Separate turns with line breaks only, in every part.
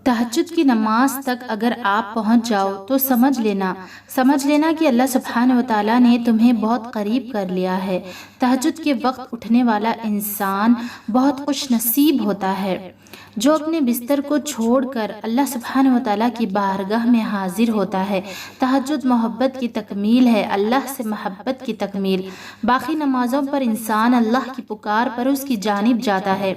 تہجد کی نماز تک اگر آپ پہنچ جاؤ تو سمجھ لینا کہ اللہ سبحانہ و تعالیٰ نے تمہیں بہت قریب کر لیا ہے۔ تہجد کے وقت اٹھنے والا انسان بہت خوش نصیب ہوتا ہے، جو اپنے بستر کو چھوڑ کر اللہ سبحانہ و تعالیٰ کی بارگاہ میں حاضر ہوتا ہے۔ تہجد محبت کی تکمیل ہے، اللہ سے محبت کی تکمیل۔ باقی نمازوں پر انسان اللہ کی پکار پر اس کی جانب جاتا ہے،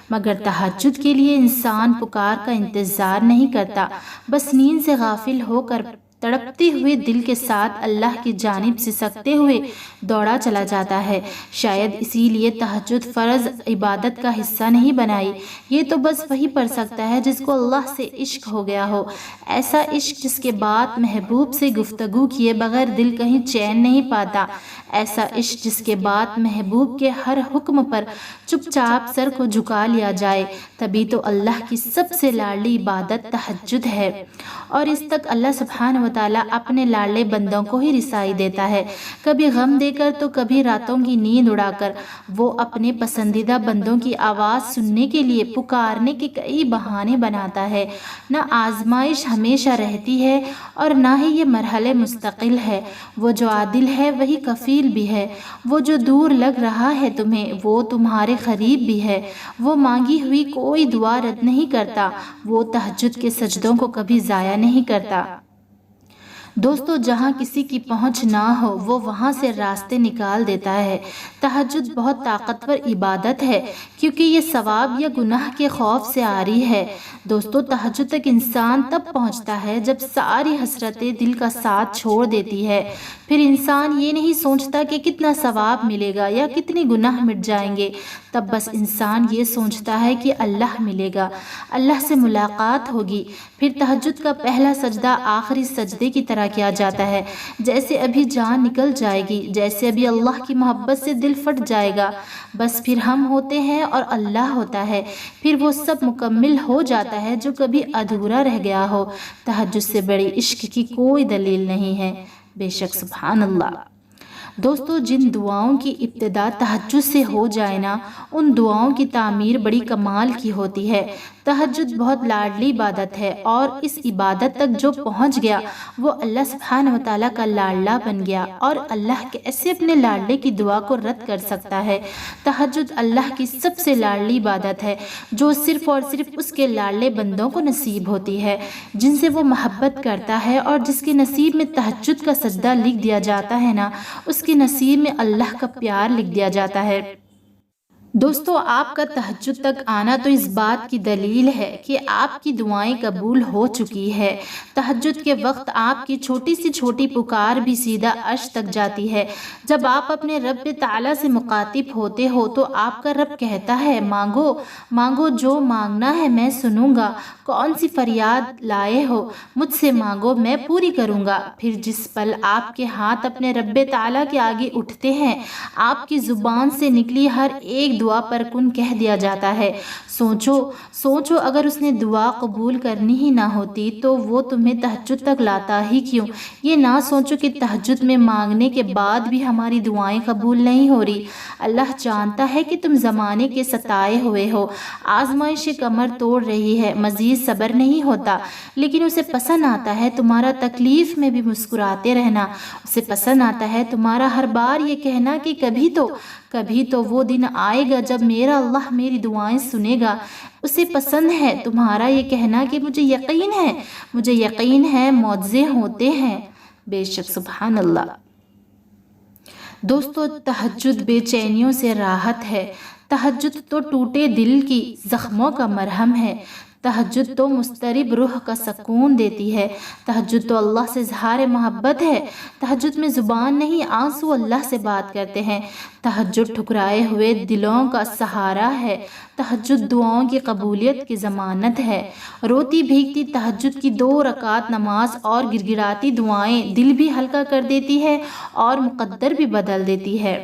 مگر تہجد کے لیے انسان پکار کا انتظار نہیں کرتا، بس نیند سے غافل ہو کر تڑپتے ہوئے دل کے ساتھ اللہ کی جانب سسکتے ہوئے دوڑا چلا جاتا ہے۔ شاید اسی لیے تہجد فرض عبادت کا حصہ نہیں بنائی۔ یہ تو بس وہی پڑھ سکتا ہے جس کو اللہ سے عشق ہو گیا ہو، ایسا عشق جس کے بعد محبوب سے گفتگو کیے بغیر دل کہیں چین نہیں پاتا، ایسا عشق جس کے بعد محبوب کے ہر حکم پر چپ چاپ سر کو جھکا لیا جائے۔ تبھی تو اللہ کی سب سے لاڈلی عبادت تہجد ہے، اور اس تک اللہ سبحانہ و تعالیٰ اپنے لاڈلے بندوں کو ہی رسائی دیتا ہے، کبھی غم دے کر تو کبھی راتوں کی نیند اڑا کر۔ وہ اپنے پسندیدہ بندوں کی آواز سننے کے لیے پکارنے کے کئی بہانے بناتا ہے۔ نہ آزمائش ہمیشہ رہتی ہے اور نہ ہی یہ مرحلے مستقل ہے۔ وہ جو عادل ہے وہی کفیل بھی ہے، وہ جو دور لگ رہا ہے تمہیں وہ تمہارے قریب بھی ہے۔ وہ مانگی ہوئی کوئی دعا رد نہیں کرتا، وہ تہجد کے سجدوں کو کبھی ضائع نہیں کرتا۔ دوستو، جہاں کسی کی پہنچ نہ ہو وہ وہاں سے راستے نکال دیتا ہے۔ تہجد بہت طاقتور عبادت ہے، کیونکہ یہ ثواب یا گناہ کے خوف سے عاری ہے۔ دوستو، تہجد تک انسان تب پہنچتا ہے جب ساری حسرتیں دل کا ساتھ چھوڑ دیتی ہے۔ پھر انسان یہ نہیں سوچتا کہ کتنا ثواب ملے گا یا کتنے گناہ مٹ جائیں گے، تب بس انسان یہ سوچتا ہے کہ اللہ ملے گا، اللہ سے ملاقات ہوگی۔ پھر تہجد کا پہلا سجدہ آخری سجدے کی طرح کیا جاتا ہے، جیسے ابھی جان نکل جائے گی، جیسے ابھی اللہ کی محبت سے دل پھٹ جائے گا۔ بس پھر ہم ہوتے ہیں اور اللہ ہوتا ہے، پھر وہ سب مکمل ہو جاتا ہے جو کبھی ادھورا رہ گیا ہو۔ تہجد سے بڑی عشق کی کوئی دلیل نہیں ہے، بے شک سبحان اللہ۔ دوستو، جن دعاؤں کی ابتدا تہجد سے ہو جائے نا، ان دعاؤں کی تعمیر بڑی کمال کی ہوتی ہے۔ تہجد بہت لاڈلی عبادت ہے، اور اس عبادت تک جو پہنچ گیا وہ اللہ سبحانہ و تعالیٰ کا لاڈلا بن گیا، اور اللہ کیسے اپنے لاڈلے کی دعا کو رد کر سکتا ہے۔ تہجد اللہ کی سب سے لاڈلی عبادت ہے، جو صرف اور صرف اس کے لاڈلے بندوں کو نصیب ہوتی ہے، جن سے وہ محبت کرتا ہے، اور جس کے نصیب میں تہجد کا سجدہ لکھ دیا جاتا ہے نا، اس کے نصیب میں اللہ کا پیار لکھ دیا جاتا ہے۔ دوستو، آپ کا تہجد تک آنا تو اس بات کی دلیل ہے کہ آپ کی دعائیں قبول ہو چکی ہے۔ تہجد کے وقت آپ کی چھوٹی سی چھوٹی پکار بھی سیدھا عرش تک جاتی ہے۔ جب آپ اپنے رب تعالیٰ سے مخاطب ہوتے ہو تو آپ کا رب کہتا ہے، مانگو مانگو، جو مانگنا ہے میں سنوں گا، کون سی فریاد لائے ہو مجھ سے مانگو، میں پوری کروں گا۔ پھر جس پل آپ کے ہاتھ اپنے رب تعالیٰ کے آگے اٹھتے ہیں، آپ کی زبان سے نکلی ہر ایک دعا پر کن کہہ دیا جاتا ہے۔ سوچو اگر اس نے دعا قبول کرنی ہی نہ ہوتی تو وہ تمہیں تہجد تک لاتا ہی کیوں؟ یہ نہ سوچو کہ تہجد میں مانگنے کے بعد بھی ہماری دعائیں قبول نہیں ہو رہی۔ اللہ جانتا ہے کہ تم زمانے کے ستائے ہوئے ہو، آزمائش کمر توڑ رہی ہے، مزید صبر نہیں ہوتا، لیکن اسے پسند آتا ہے تمہارا تکلیف میں بھی مسکراتے رہنا۔ اسے پسند آتا ہے تمہارا ہر بار یہ کہنا کہ کبھی تو وہ دن آئے گا جب میرا اللہ میری دعائیں سنے گا۔ اسے پسند ہے تمہارا یہ کہنا کہ مجھے یقین ہے معجزے ہوتے ہیں، بے شک سبحان اللہ۔ دوستو، تہجد بے چینیوں سے راحت ہے، تہجد تو ٹوٹے دل کی زخموں کا مرہم ہے، تہجد تو مضطرب روح کا سکون دیتی ہے، تہجد تو اللہ سے اظہار محبت ہے، تہجد میں زبان نہیں آنسو اللہ سے بات کرتے ہیں، تہجد ٹھکرائے ہوئے دلوں کا سہارا ہے، تہجد دعاؤں کی قبولیت کی ضمانت ہے۔ روتی بھیگتی تہجد کی 2 رکعت نماز اور گڑ گڑاتی دعائیں دل بھی ہلکا کر دیتی ہے اور مقدر بھی بدل دیتی ہے۔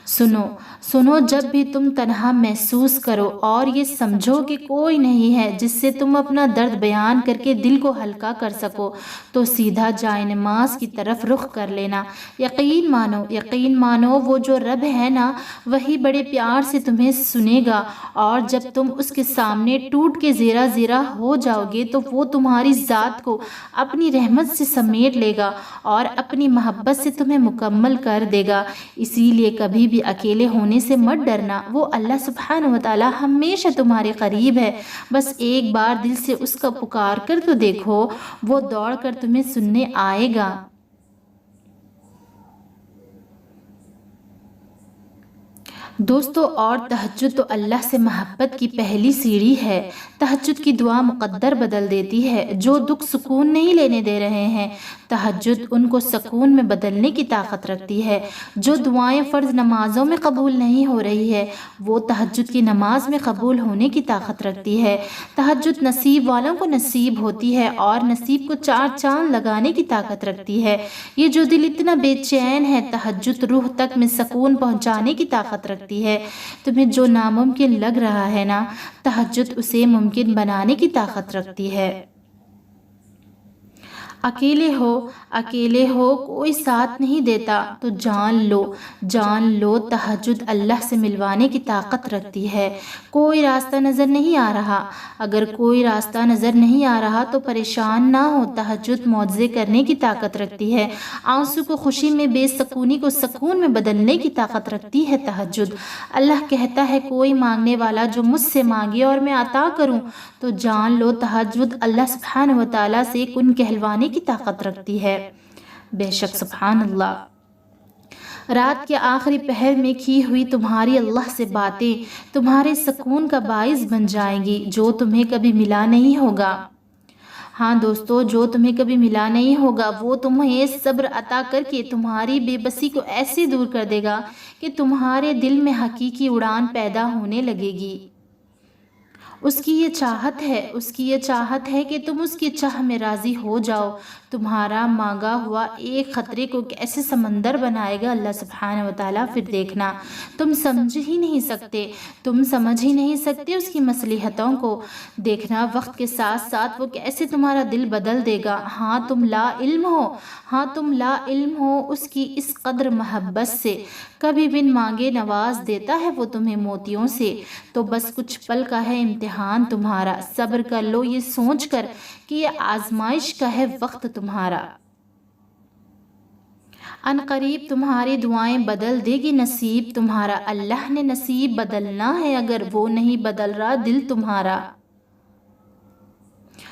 سنو سنو، جب بھی تم تنہا محسوس کرو اور یہ سمجھو کہ کوئی نہیں ہے جس سے تم اپنا درد بیان کر کے دل کو ہلکا کر سکو، تو سیدھا جائے نماز کی طرف رخ کر لینا۔ یقین مانو وہ جو رب ہے نا، وہی بڑے پیار سے تمہیں سنے گا، اور جب تم اس کے سامنے ٹوٹ کے زیرہ زیرہ ہو جاؤ گے تو وہ تمہاری ذات کو اپنی رحمت سے سمیٹ لے گا اور اپنی محبت سے تمہیں مکمل کر دے گا۔ اسی لیے کبھی بھی اکیلے ہونے سے مت ڈرنا، وہ اللہ سبحانہ و تعالی ہمیشہ تمہارے قریب ہے۔ بس ایک بار دل سے اس کا پکار کر تو دیکھو، وہ دوڑ کر تمہیں سننے آئے گا۔ دوستو، اور تہجد تو اللہ سے محبت کی پہلی سیڑھی ہے۔ تہجد کی دعا مقدر بدل دیتی ہے۔ جو دکھ سکون نہیں لینے دے رہے ہیں، تہجد ان کو سکون میں بدلنے کی طاقت رکھتی ہے۔ جو دعائیں فرض نمازوں میں قبول نہیں ہو رہی ہے، وہ تہجد کی نماز میں قبول ہونے کی طاقت رکھتی ہے۔ تہجد نصیب والوں کو نصیب ہوتی ہے اور نصیب کو چار چاند لگانے کی طاقت رکھتی ہے۔ یہ جو دل اتنا بے چین ہے، تہجد روح تک میں سکون پہنچانے کی طاقت رکھتی ہے۔ تمہیں جو ناممکن لگ رہا ہے نا، تہجد اسے ممکن بنانے کی طاقت رکھتی ہے۔ اکیلے ہو کوئی ساتھ نہیں دیتا تو جان لو تہجد اللہ سے ملوانے کی طاقت رکھتی ہے۔ کوئی راستہ نظر نہیں آ رہا، اگر کوئی راستہ نظر نہیں آ رہا تو پریشان نہ ہو، تہجد معجزے کرنے کی طاقت رکھتی ہے۔ آنسو کو خوشی میں، بے سکونی کو سکون میں بدلنے کی طاقت رکھتی ہے تہجد۔ اللہ کہتا ہے، کوئی مانگنے والا جو مجھ سے مانگے اور میں عطا کروں، تو جان لو تہجد اللہ سبحانہ و تعالیٰ سے کن کہلوانے کی طاقت رکھتی ہے۔ بے شک سبحان اللہ، رات کے آخری پہر میں کی ہوئی تمہاری اللہ سے باتیں تمہارے سکون کا باعث بن جائیں گی، جو تمہیں کبھی ملا نہیں ہوگا۔ ہاں دوستو، جو تمہیں کبھی ملا نہیں ہوگا وہ تمہیں صبر عطا کر کے تمہاری بے بسی کو ایسے دور کر دے گا کہ تمہارے دل میں حقیقی اڑان پیدا ہونے لگے گی۔ اس کی یہ چاہت ہے کہ تم اس کی چاہ میں راضی ہو جاؤ۔ تمہارا مانگا ہوا ایک خطرے کو کیسے سمندر بنائے گا اللہ سبحانہ و تعالیٰ، پھر دیکھنا۔ تم سمجھ ہی نہیں سکتے اس کی مصلحتوں کو۔ دیکھنا وقت کے ساتھ ساتھ وہ کیسے تمہارا دل بدل دے گا۔ ہاں تم لا علم ہو اس کی اس قدر محبت سے۔ کبھی بن مانگے نواز دیتا ہے وہ تمہیں موتیوں سے۔ تو بس کچھ پل کا ہے امتحان تمہارا، صبر کر لو یہ سوچ کر کہ یہ آزمائش کا ہے وقت تمہارا۔ ان قریب تمہاری دعائیں بدل دے گی نصیب تمہارا۔ اللہ نے نصیب بدلنا ہے اگر وہ نہیں بدل رہا دل تمہارا۔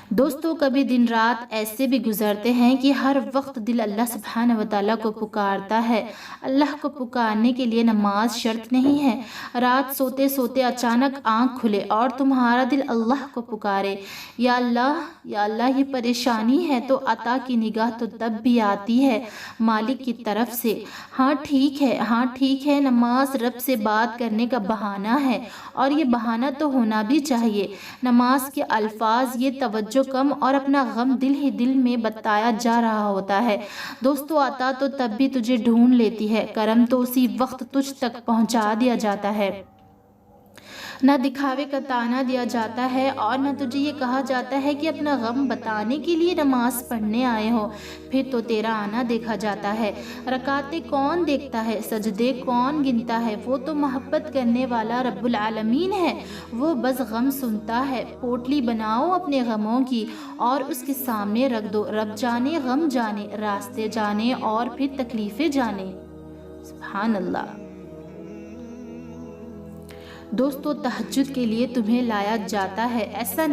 دوستو، کبھی دن رات ایسے بھی گزرتے ہیں کہ ہر وقت دل اللہ سبحانہ و تعالیٰ کو پکارتا ہے۔ اللہ کو پکارنے کے لیے نماز شرط نہیں ہے۔ رات سوتے سوتے اچانک آنکھ کھلے اور تمہارا دل اللہ کو پکارے، یا اللہ یہ پریشانی ہے، تو عطا کی نگاہ تو تب بھی آتی ہے مالک کی طرف سے۔ ہاں ٹھیک ہے، نماز رب سے بات کرنے کا بہانہ ہے، اور یہ بہانہ تو ہونا بھی چاہیے۔ نماز کے الفاظ، یہ توجہ کم اور اپنا غم دل ہی دل میں بتایا جا رہا ہوتا ہے۔ دوستو، عطا تو تب بھی تجھے ڈھونڈ لیتی ہے، کرم تو اسی وقت تجھ تک پہنچا دیا جاتا ہے۔ نہ دکھاوے کا تانا دیا جاتا ہے اور نہ تجھے یہ کہا جاتا ہے کہ اپنا غم بتانے کے لیے نماز پڑھنے آئے ہو، پھر تو تیرا آنا دیکھا جاتا ہے۔ رکعتیں کون دیکھتا ہے، سجدے کون گنتا ہے، وہ تو محبت کرنے والا رب العالمین ہے، وہ بس غم سنتا ہے۔ پوٹلی بناؤ اپنے غموں کی اور اس کے سامنے رکھ دو، رب جانے غم جانے، راستے جانے اور پھر تکلیفیں جانے۔ سبحان اللہ۔ دوستو، تہجد کے لیے تمہیں لایا جاتا ہے، ایسا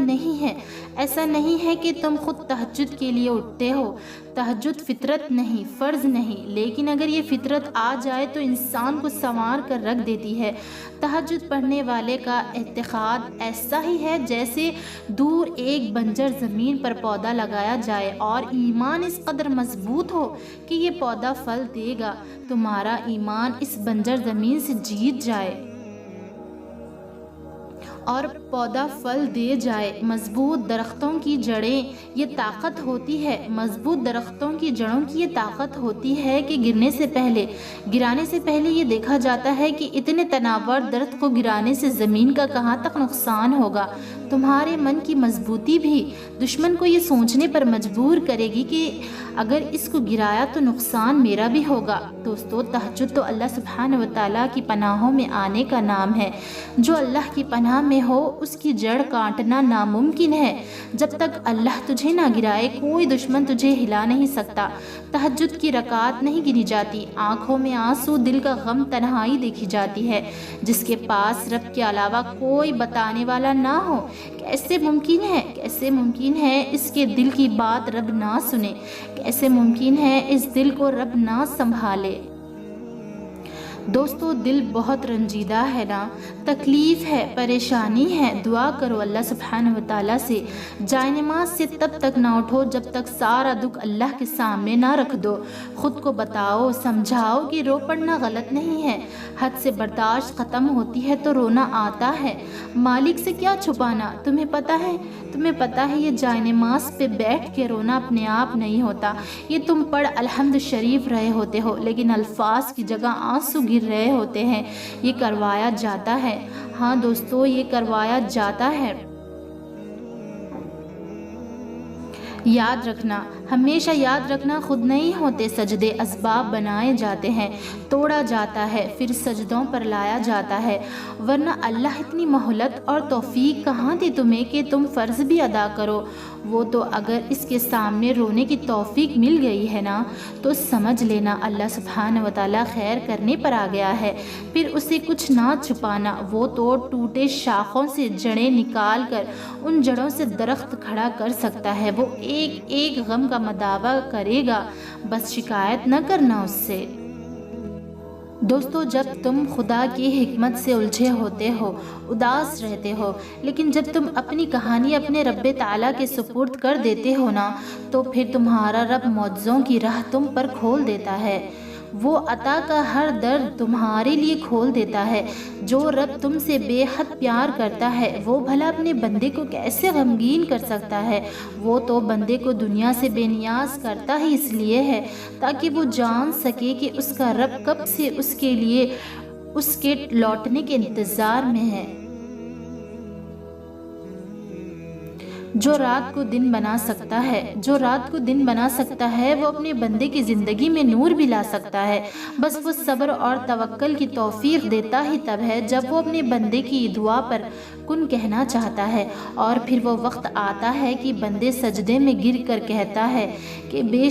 نہیں ہے کہ تم خود تہجد کے لیے اٹھتے ہو۔ تہجد فطرت نہیں، فرض نہیں، لیکن اگر یہ فطرت آ جائے تو انسان کو سنوار کر رکھ دیتی ہے۔ تہجد پڑھنے والے کا اعتقاد ایسا ہی ہے جیسے دور ایک بنجر زمین پر پودا لگایا جائے اور ایمان اس قدر مضبوط ہو کہ یہ پودا پھل دے گا۔ تمہارا ایمان اس بنجر زمین سے جیت جائے اور پودا پھل دے جائے۔ مضبوط درختوں کی جڑیں یہ طاقت ہوتی ہے، مضبوط درختوں کی جڑوں کی یہ طاقت ہوتی ہے کہ گرانے سے پہلے یہ دیکھا جاتا ہے کہ اتنے تناور درخت کو گرانے سے زمین کا کہاں تک نقصان ہوگا۔ تمہارے من کی مضبوطی بھی دشمن کو یہ سوچنے پر مجبور کرے گی کہ اگر اس کو گرایا تو نقصان میرا بھی ہوگا۔ دوستو، تہجد تو اللہ سبحانہ و تعالیٰ کی پناہوں میں آنے کا نام ہے۔ جو اللہ کی پناہ میں ہو اس کی جڑ کاٹنا ناممکن ہے۔ جب تک اللہ تجھے نہ گرائے کوئی دشمن تجھے ہلا نہیں سکتا۔ تہجد کی رکعت نہیں گنی جاتی، آنکھوں میں آنسو، دل کا غم، تنہائی دیکھی جاتی ہے۔ جس کے پاس رب کے علاوہ کوئی بتانے والا نہ ہو، کیسے ممکن ہے اس کے دل کی بات رب نہ سنے؟ کیسے ممکن ہے اس دل کو رب نہ سنبھالے؟ دوستو، دل بہت رنجیدہ ہے نا، تکلیف ہے، پریشانی ہے، دعا کرو اللہ سبحانہ و تعالیٰ سے۔ جائے نماز سے تب تک نہ اٹھو جب تک سارا دکھ اللہ کے سامنے نہ رکھ دو۔ خود کو بتاؤ، سمجھاؤ کہ رو پڑنا غلط نہیں ہے۔ حد سے برداشت ختم ہوتی ہے تو رونا آتا ہے۔ مالک سے کیا چھپانا؟ تمہیں پتہ ہے یہ جائے نماز پہ بیٹھ کے رونا اپنے آپ نہیں ہوتا۔ یہ تم پڑھ الحمد شریف رہے ہوتے ہو لیکن الفاظ کی جگہ آنسو گر رہے ہوتے ہیں۔ یہ کروایا جاتا ہے، ہاں دوستو، یہ کروایا جاتا ہے۔ یاد رکھنا، ہمیشہ یاد رکھنا، خود نہیں ہوتے سجدے، اسباب بنائے جاتے ہیں، توڑا جاتا ہے، پھر سجدوں پر لایا جاتا ہے۔ ورنہ اللہ اتنی مہلت اور توفیق کہاں دی تمہیں کہ تم فرض بھی ادا کرو؟ وہ تو اگر اس کے سامنے رونے کی توفیق مل گئی ہے نا تو سمجھ لینا اللہ سبحانہ و تعالیٰ خیر کرنے پر آ گیا ہے۔ پھر اسے کچھ نہ چھپانا، وہ تو ٹوٹے شاخوں سے جڑیں نکال کر ان جڑوں سے درخت کھڑا کر سکتا ہے۔ وہ ایک ایک غم کا مداوع کرے گا، بس شکایت نہ کرنا اس سے۔ دوستو، جب تم خدا کی حکمت سے الجھے ہوتے ہو، اداس رہتے ہو، لیکن جب تم اپنی کہانی اپنے رب تعالیٰ کے سپرد کر دیتے ہو نا تو پھر تمہارا رب معجزوں کی راہ تم پر کھول دیتا ہے۔ وہ عطا کا ہر در تمہارے لیے کھول دیتا ہے۔ جو رب تم سے بے حد پیار کرتا ہے وہ بھلا اپنے بندے کو کیسے غمگین کر سکتا ہے؟ وہ تو بندے کو دنیا سے بے نیاز کرتا ہی اس لیے ہے تاکہ وہ جان سکے کہ اس کا رب کب سے اس کے لیے اس کے لوٹنے کے انتظار میں ہے۔ جو رات کو دن بنا سکتا ہے وہ اپنے بندے کی زندگی میں نور بھی لا سکتا ہے۔ بس وہ صبر اور توکل کی توفیق دیتا ہی تب ہے جب وہ اپنے بندے کی دعا پر کن کہنا چاہتا ہے، اور پھر وہ وقت آتا ہے کہ بندے سجدے میں گر کر کہتا ہے کہ بے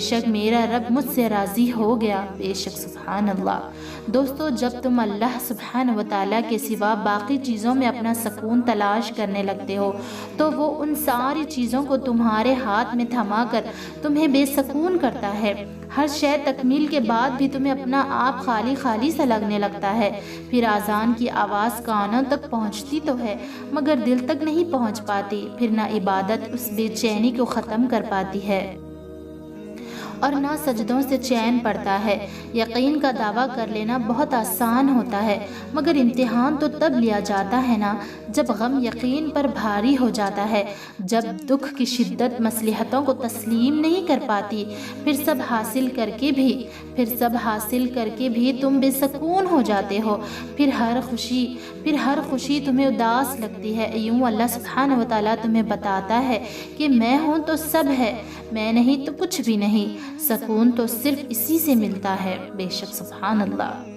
شک میرا رب مجھ سے راضی ہو گیا، بے شک، سبحان اللہ۔ دوستو، جب تم اللہ سبحانہ و تعالیٰ کے سوا باقی چیزوں میں اپنا سکون تلاش کرنے لگتے ہو تو وہ ان ساری چیزوں کو تمہارے ہاتھ میں تھما کر تمہیں بے سکون کرتا ہے۔ ہر شے تکمیل کے بعد بھی تمہیں اپنا آپ خالی سا لگنے لگتا ہے۔ پھر اذان کی آواز کانوں تک پہنچتی تو ہے مگر دل تک نہیں پہنچ پاتی، پھر نہ عبادت اس بے چینی کو ختم کر پاتی ہے اور نہ سجدوں سے چین پڑتا ہے۔ یقین کا دعویٰ کر لینا بہت آسان ہوتا ہے مگر امتحان تو تب لیا جاتا ہے نا جب غم یقین پر بھاری ہو جاتا ہے، جب دکھ کی شدت مصلحتوں کو تسلیم نہیں کر پاتی۔ پھر سب حاصل کر کے بھی تم بے سکون ہو جاتے ہو، پھر ہر خوشی تمہیں اداس لگتی ہے۔ یوں اللہ سبحانہ و تعالیٰ تمہیں بتاتا ہے کہ میں ہوں تو سب ہے، میں نہیں تو کچھ بھی نہیں۔ سکون تو صرف اسی سے ملتا ہے، بے شک، سبحان اللہ۔